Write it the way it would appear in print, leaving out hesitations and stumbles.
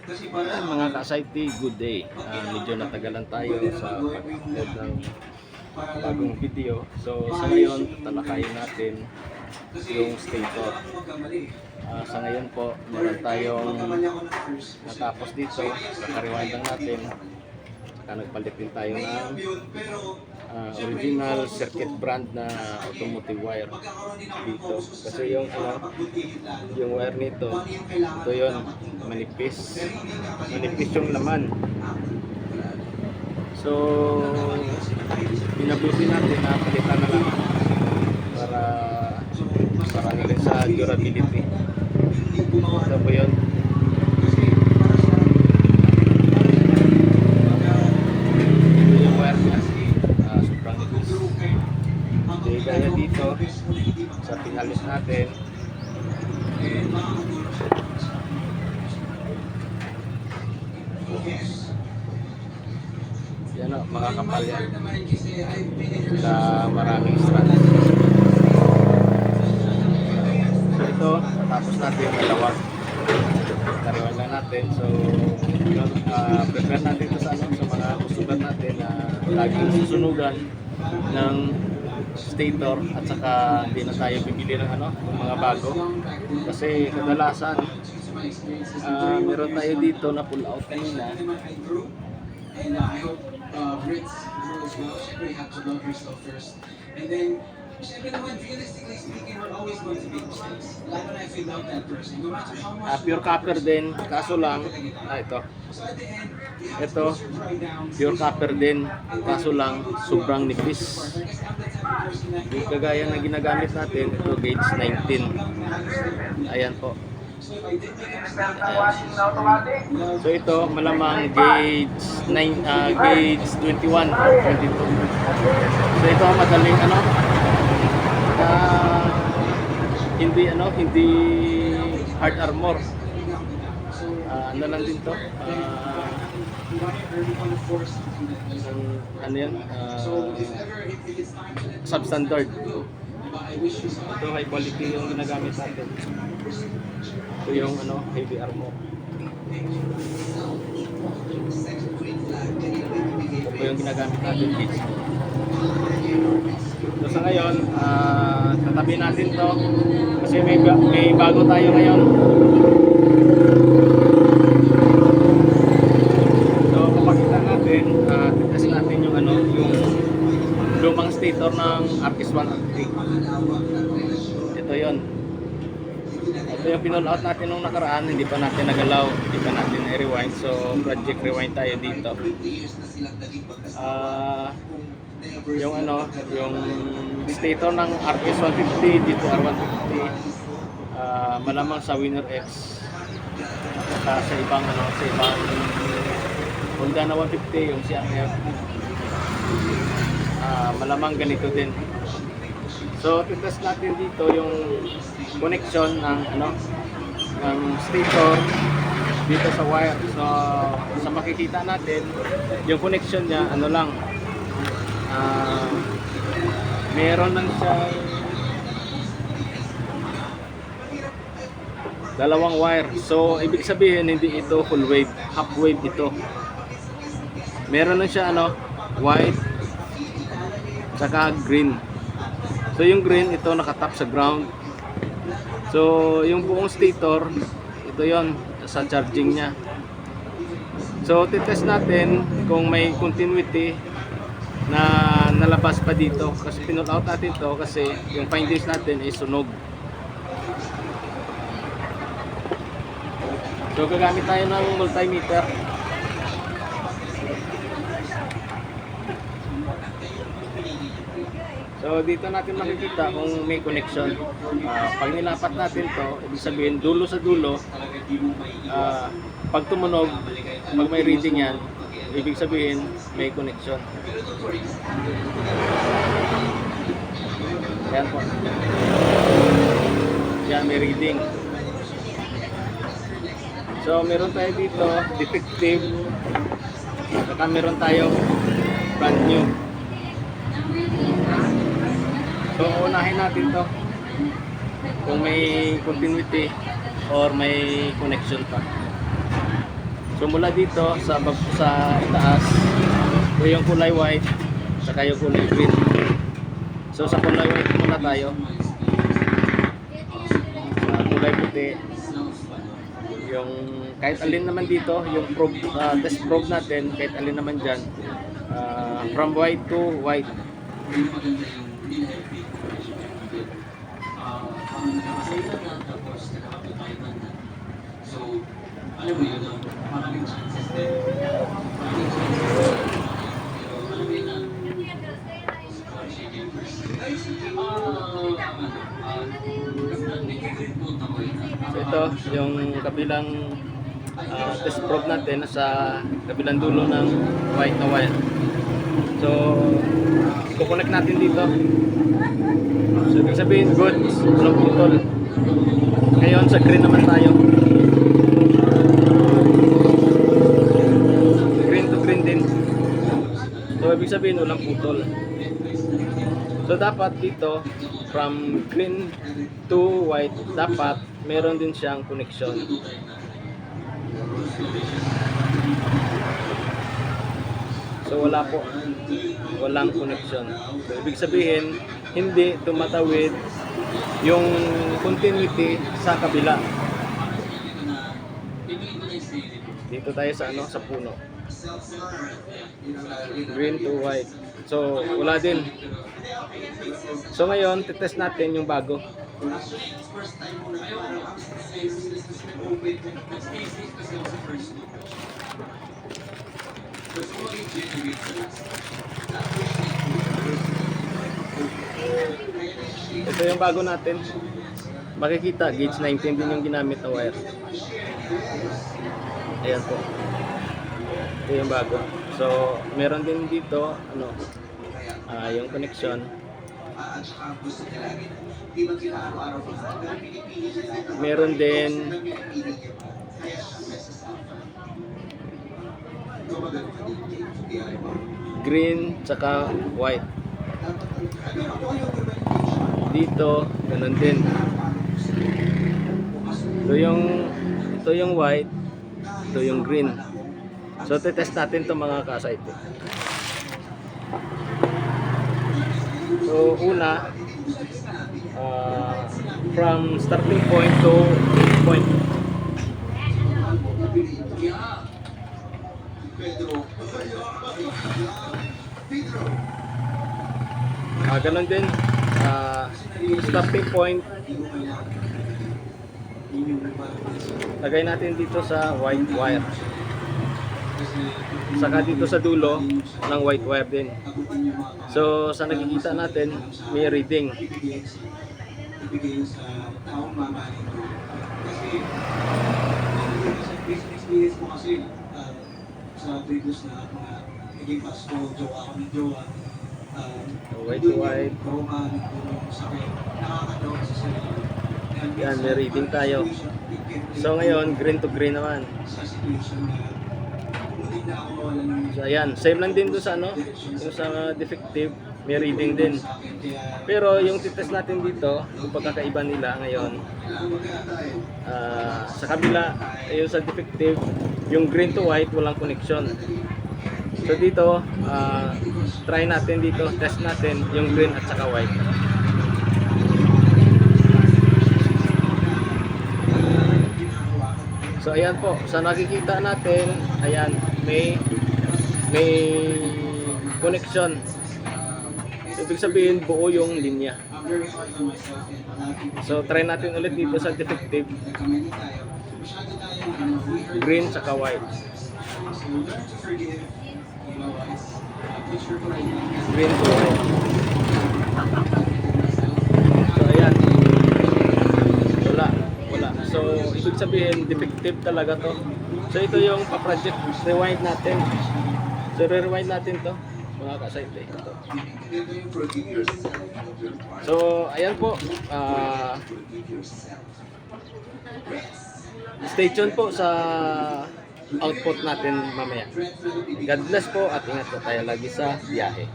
Mga ka-SIT, good day. Medyo natagalan tayo sa pag-upload ng bagong video. So sa ngayon, talakayin natin yung stator. Sa ngayon po, meron tayong natapos dito. Naka-rewind lang natin. Saka nagpalit din tayo ng original circuit brand na automotive wire dito. Kasi yung wire nito, ito yun, manipis yung laman. So pinabuti natin na palitan na lang para na rin sa durability. Ito po yun. Ito yung wire niya. Sobrang nipis. Hindi gaya dito sa pinalis natin. Yan o, makakapal yan sa maraming strands. So ito, tapos natin malawag. Nariwan lang natin. So yun, prepare natin ito sa mga customer natin na laging susunugan ng stator, at saka hindi na tayo bibili ng mga bago. Kasi kadalasan meron tayo dito na pull out kanina. And I hope Brits grow as well. Siyempre, you have to love yourself first. And then, siyempre naman, realistically speaking, we're always going to make mistakes. Lalo na if you love that person. No matter how much... Pure copper din, kaso lang, ito. Ito, pure copper din, kaso lang, sobrang nipis. Yung kagaya na ginagamit natin, ito gauge 19. Ayan po. So ito malamang gauge 21, 22. So ito madaling hindi hard armor. Lang din to. Substandard. Ito high quality yung ginagamit natin. Ito yung heavy armor. Ito po yung ginagamit natin kids. So sa ngayon, tatabi natin to kasi may bago tayo ngayon. So papakita natin, titest natin yung yung lumang stator ng RS103. Ito yon. Ito yung pinull out natin nung nakaraan, hindi pa natin nagalaw, hindi pa natin i-rewind. So project rewind tayo dito. Yung stator ng RS150 dito R150, malamang sa Winner X at sa ibang Honda na 150, yung CRF, malamang ganito din. So titest natin dito yung connection ng ng stator dito sa wire. So sa makikita natin yung connection niya meron lang siya dalawang wire. So ibig sabihin hindi ito full wave, half wave ito. Meron lang siya white saka green. So yung green ito nakatap sa ground. So yung buong stator ito yon sa charging niya. So titest natin kung may continuity na nalabas pa dito, kasi pinull out natin to kasi yung findings natin ay sunog. So gagamit tayo ng multimeter. So dito natin makikita kung may connection. Pag nilapat natin to, ibig sabihin dulo sa dulo, pag tumunog, pag may reading yan, ibig sabihin may connection. Yan po. Yan, may reading. So meron tayo dito defective, saka meron tayo brand new. So unahin natin to kung may continuity or may connection pa. So mula dito sa itaas, ito yung kulay white, saka yung kulay green. So sa kulay white muna tayo. Sa kulay puti, yung kahit alin naman dito, yung probe, test probe natin, kahit alin naman dyan, from white to white. So, alam mo yun, maraming chances din. Alam mo yun na, So ito yung kabilang test probe natin sa kabilang dulo ng white na wire. So i-connect natin dito. So ibig sabihin good, walang putol. Ngayon sa green naman tayo. Green to green din. So ibig sabihin walang putol. So dapat dito from green to white dapat meron din siyang connection. So wala po, walang connection. So ibig sabihin hindi tumatawid yung continuity sa kabila. Dito tayo sa sa puno. Green to white. So wala din. So ngayon titest natin yung bago. Ito yung bago natin. Makikita, gauge 19 din yung ginamit na wire. Ayan po. Ito yung bago. So, meron din dito, yung connection. Meron din green tsaka white. Dito, ganun din. Ito yung white, ito yung green. So, test natin itong mga ka-site. So, una, from starting point to point. Ganun din, stopping point, lagay natin dito sa white wire. Saka dito sa dulo ng white wire din. So sa nakikita natin may reading. Experience ko kasi sa previous na mga naging pasto, jowa kami jowa. White to white. Yan, may reading tayo. So ngayon green to green naman. So ayan, same lang din doon sa yung sa defective, may reading din. Pero yung titest natin dito, yung pagkakaiba nila ngayon, sa kabila, yung sa defective, yung green to white, walang connection. So dito, try natin dito, test natin yung green at saka white. So ayan po, sa nakikita natin, ayan, may connection. Ibig sabihin buo yung linya. So try natin ulit dito sa defective. Green saka white. Green to white. So ayan. Wala. So ibig sabihin defective talaga to. So ito yung pa-project rewind natin. So rewind natin to. Mga ka-site ito. So ayan po. Stay tuned po sa output natin mamaya. God bless po at ingat po tayo lagi sa biyahe.